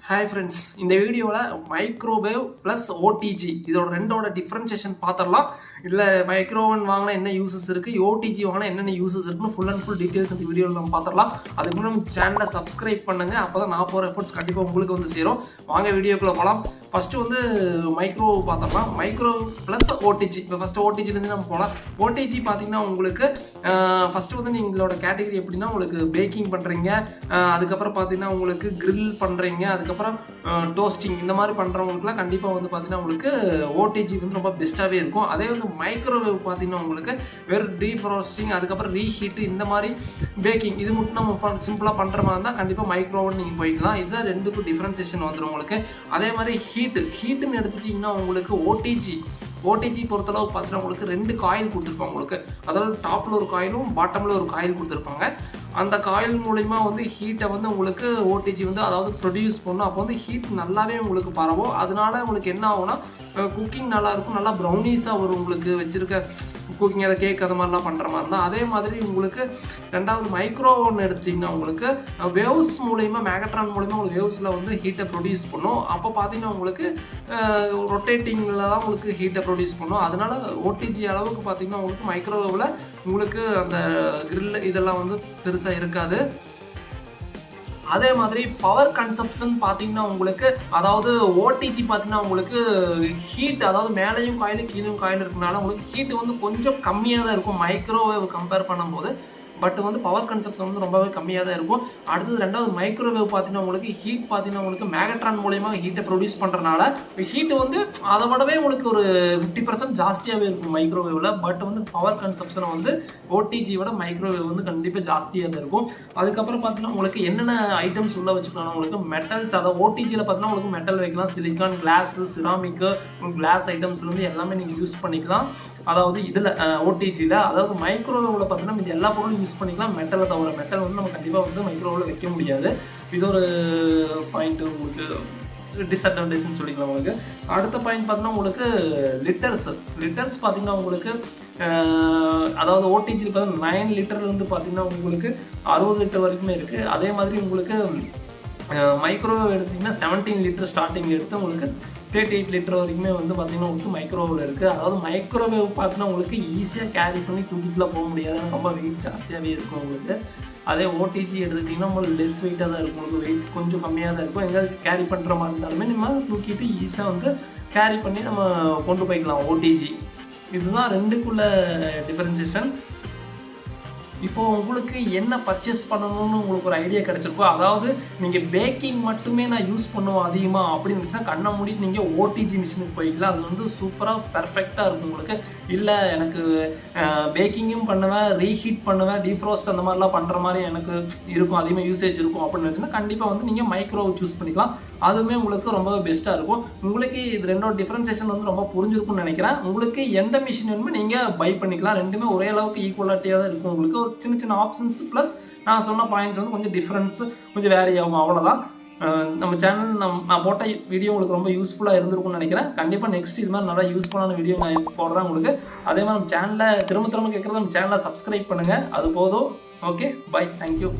Hi friends, இந்த வீடியோல microwave plus OTG இதோட ரெண்டோட டிஃபரன்ஷியேஷன் பார்த்தறலாம். இல்ல மைக்ரோவேவ் வாங்குனா என்ன யூசஸ் இருக்கு, OTG வாங்குனா என்னென்ன யூசஸ் இருக்குன்னு ஃபுல் அண்ட் ஃபுல் டீடைல்ஸ் இந்த வீடியோல நம்ம பார்த்தறலாம். அதுக்கு முன்னாடி நம்ம சேனலை சப்ஸ்கிரைப் பண்ணுங்க. அப்பதான் நான் போற எஃபோர்ட்ஸ் கண்டிப்பா உங்களுக்கு வந்து சேரும். வாங்க வீடியோக்குள்ள போலாம். ஃபர்ஸ்ட் வந்து மைக்ரோவேவ் பார்த்தறலாம். Microwave plus OTG. இப்போ ஃபர்ஸ்ட் OTG ல இருந்து நம்ம போலாம். OTG பாத்தீங்கன்னா உங்களுக்கு ஃபர்ஸ்ட் வந்து நீங்களோட கேட்டகரி எப்படின்னா உங்களுக்கு பேக்கிங் பண்றீங்க, அதுக்கு அப்புறம் பாத்தீங்கன்னா உங்களுக்கு grill பண்றீங்க, அதுக்கு அப்புறம் டோஸ்டிங் இந்த மாதிரி பண்றவங்களுக்குலாம் கண்டிப்பா வந்து பாத்தீங்கன்னா உங்களுக்கு OTG வந்து ரொம்ப பெஸ்ட்டாவே இருக்கும். அதே வந்து மைக்ரோவேவ் பாத்தீங்கன்னா உங்களுக்கு வெறும் டீஃப்ரோஸ்டிங், அதுக்கப்புறம் ரீஹீட் இந்த மாதிரி பேக்கிங் இது மட்டும் நம்ம சிம்பிளா பண்ற மாதிரி இருந்தா கண்டிப்பா மைக்ரோவேவ் நீங்க போய்க்கலாம். இதுதான் ரெண்டுக்கும் டிஃபரன்சியேஷன் வந்துடும் உங்களுக்கு. அதே மாதிரி ஹீட்டுன்னு எடுத்துட்டீங்கன்னா உங்களுக்கு OTG பொறுத்தளவு பார்த்தீங்கன்னா உங்களுக்கு ரெண்டு காயில் கொடுத்துருப்பாங்க உங்களுக்கு. அதாவது டாப்ல ஒரு காயிலும் பாட்டம்ல ஒரு காயில் கொடுத்துருப்பாங்க. அந்த காயில் மூலமா வந்து ஹீட்டை வந்து உங்களுக்கு OTG வந்து அதாவது ப்ரொடியூஸ் பண்ணும். அப்போ வந்து ஹீட் நல்லாவே உங்களுக்கு பரவும். அதனால உங்களுக்கு என்ன ஆகும்னா குக்கிங் நல்லா இருக்கும், நல்லா ப்ரௌனிஸாக வரும் உங்களுக்கு வச்சிருக்க குக்கிங் அதை கேக் அது மாதிரிலாம் பண்ணுற மாதிரி தான். அதே மாதிரி உங்களுக்கு ரெண்டாவது மைக்ரோவேவ்னு எடுத்துட்டிங்கன்னா உங்களுக்கு வேவ்ஸ் மூலயமா மேகட்ரான் மூலயமா உங்களுக்கு வேவ்ஸில் வந்து ஹீட்டை ப்ரொடியூஸ் பண்ணும். அப்போ பார்த்தீங்கன்னா உங்களுக்கு ரொட்டேட்டிங்கில் தான் உங்களுக்கு ஹீட்டை ப்ரொடியூஸ் பண்ணும். அதனால OTG அளவுக்கு பார்த்தீங்கன்னா உங்களுக்கு மைக்ரோவேவில் உங்களுக்கு அந்த கிரில் இதெல்லாம் வந்து பெருசாக இருக்காது. அதே மாதிரி பவர் கன்சப்ஷன் பார்த்தீங்கன்னா உங்களுக்கு அதாவது OTG பார்த்தீங்கன்னா உங்களுக்கு ஹீட் அதாவது மேலேயும் காயில் கீழேயும் காயில் இருக்கனால உங்களுக்கு ஹீட் வந்து கொஞ்சம் கம்மியாக தான் இருக்கும் மைக்ரோவேவ் கம்பேர் பண்ணும்போது. பட் வந்து பவர் கன்சப்ஷன் வந்து ரொம்பவே கம்மியாக தான் இருக்கும். அடுத்தது ரெண்டாவது மைக்ரோவேவ் பார்த்தீங்கன்னா உங்களுக்கு ஹீட் பார்த்தீங்கன்னா உங்களுக்கு மேகட்ரான் மூலயமா ஹீட்டை ப்ரொடியூஸ் பண்ணுறனால ஹீட் வந்து அதை விடவே உங்களுக்கு ஒரு 50% ஜாஸ்தியாகவே இருக்கும் மைக்ரோவேவில். பட் வந்து பவர் கன்சப்ஷனை வந்து OTG விட மைக்ரோவேவ் வந்து கண்டிப்பாக ஜாஸ்தியாக தான் இருக்கும். அதுக்கப்புறம் பார்த்தீங்கன்னா உங்களுக்கு என்னென்ன ஐட்டம்ஸ் உள்ள வச்சுக்கலாம் உங்களுக்கு மெட்டல்ஸ், அதாவது OTGயில் பார்த்தீங்கன்னா உங்களுக்கு மெட்டல் வைக்கலாம், சிலிக்கான், கிளாஸு, சிராமிக்கு, கிளாஸ் ஐட்டம்ஸ்லேருந்து எல்லாமே நீங்கள் யூஸ் பண்ணிக்கலாம். அதாவது இதில் OTGயில். அதாவது மைக்ரோவேவில் பார்த்தீங்கன்னா இது எல்லா பொருளும் யூஸ் பண்ணிக்கலாம் மெட்டலை தவிர. மெட்டல் வந்து நம்ம கண்டிப்பாக வந்து மைக்ரோவேவில் வைக்க முடியாது. இது ஒரு பாயிண்ட் உங்களுக்கு டிஸ்அட்வான்டேஜ்னு சொல்லிக்கலாம் உங்களுக்கு. அடுத்த பாயிண்ட் பார்த்தீங்கன்னா உங்களுக்கு லிட்டர்ஸ் பார்த்தீங்கன்னா உங்களுக்கு அதாவது OTG பார்த்தீங்கன்னா 9 லிட்டர்லேருந்து பார்த்தீங்கன்னா உங்களுக்கு 60 லிட்டர் வரைக்குமே இருக்குது. அதே மாதிரி உங்களுக்கு மைக்ரோவேவ் எடுத்திங்கன்னா 17 லிட்டர் ஸ்டார்டிங் எடுத்து உங்களுக்கு 38 லிட்டர் வரைக்குமே வந்து பார்த்தீங்கன்னா உங்களுக்கு மைக்ரோவேவில் இருக்குது. அதாவது மைக்ரோவேவ் பார்த்தீங்கன்னா உங்களுக்கு ஈஸியாக கேரி பண்ணி தூக்கிட்டுலாம் போக முடியாது, ரொம்ப வெயிட் ஜாஸ்தியாகவே இருக்கும் உங்களுக்கு. அதே OTG எடுத்துக்கிட்டிங்கன்னா உங்களுக்கு லெஸ் வெயிட்டாக தான் இருக்கும், உங்களுக்கு வெயிட் கொஞ்சம் கம்மியாக தான் இருக்கும். எங்கேயாவது கேரி பண்ணுற மாதிரி இருந்தாலுமே நம்ம தூக்கிட்டு ஈஸியாக வந்து கேரி பண்ணி நம்ம கொண்டு போய்க்கலாம் OTG. இதுதான் ரெண்டுக்குள்ள டிஃபரன்சியேஷன். இப்போ உங்களுக்கு என்ன பர்ச்சேஸ் பண்ணணும்னு உங்களுக்கு ஒரு ஐடியா கிடைச்சிருக்கோ, அதாவது நீங்கள் பேக்கிங் மட்டுமே நான் யூஸ் பண்ணுவோம் அதிகமாக அப்படின்னு இருந்துச்சுன்னா கண்ணை மூடிட்டு நீங்கள் OTG மிஷினுக்கு போய்க்கலாம். அது வந்து சூப்பராக பெர்ஃபெக்டாக இருக்கும் உங்களுக்கு. இல்லை எனக்கு பேக்கிங்கும் பண்ணுவேன், ரீஹீட் பண்ணுவேன், டீஃப்ரோஸ்ட் அந்த மாதிரிலாம் பண்ணுற மாதிரி எனக்கு இருக்கும், அதிகமாக யூசேஜ் இருக்கும் அப்படின்னு நினச்சுன்னா கண்டிப்பாக வந்து நீங்கள் மைக்ரோவேவ் சூஸ் பண்ணிக்கலாம். அதுவுமே உங்களுக்கு ரொம்பவே பெஸ்ட்டாக இருக்கும். உங்களுக்கு இது ரெண்டோட டிஃபரன்சியேஷன் வந்து ரொம்ப புரிஞ்சிருக்கும்னு நினைக்கிறேன். உங்களுக்கு எந்த மிஷின் வேணுமோ நீங்கள் பை பண்ணிக்கலாம். ரெண்டுமே ஒரே அளவுக்கு ஈக்குவலாட்டியாக தான் இருக்கும் உங்களுக்கு. ஒரு சின்ன ஆப்ஷன்ஸ் ப்ளஸ் நான் சொன்ன பாயிண்ட்ஸ் வந்து கொஞ்சம் டிஃப்ரென்ஸ் கொஞ்சம் வேரி ஆகும், அவ்வளோதான். நம்ம சேனல் நான் போட்ட வீடியோ உங்களுக்கு ரொம்ப யூஸ்ஃபுல்லாக இருந்திருக்கும்னு நினைக்கிறேன். கண்டிப்பாக நெக்ஸ்ட் இது மாதிரி நல்லா யூஸ்ஃபுல்லான வீடியோ நான் போடுறேன் உங்களுக்கு. அதே மாதிரி நம்ம சேனலை திரும்ப கேட்குறது நம்ம சேனலை சப்ஸ்கிரைப் பண்ணுங்கள், அது போதும். Okay, bye, thank you.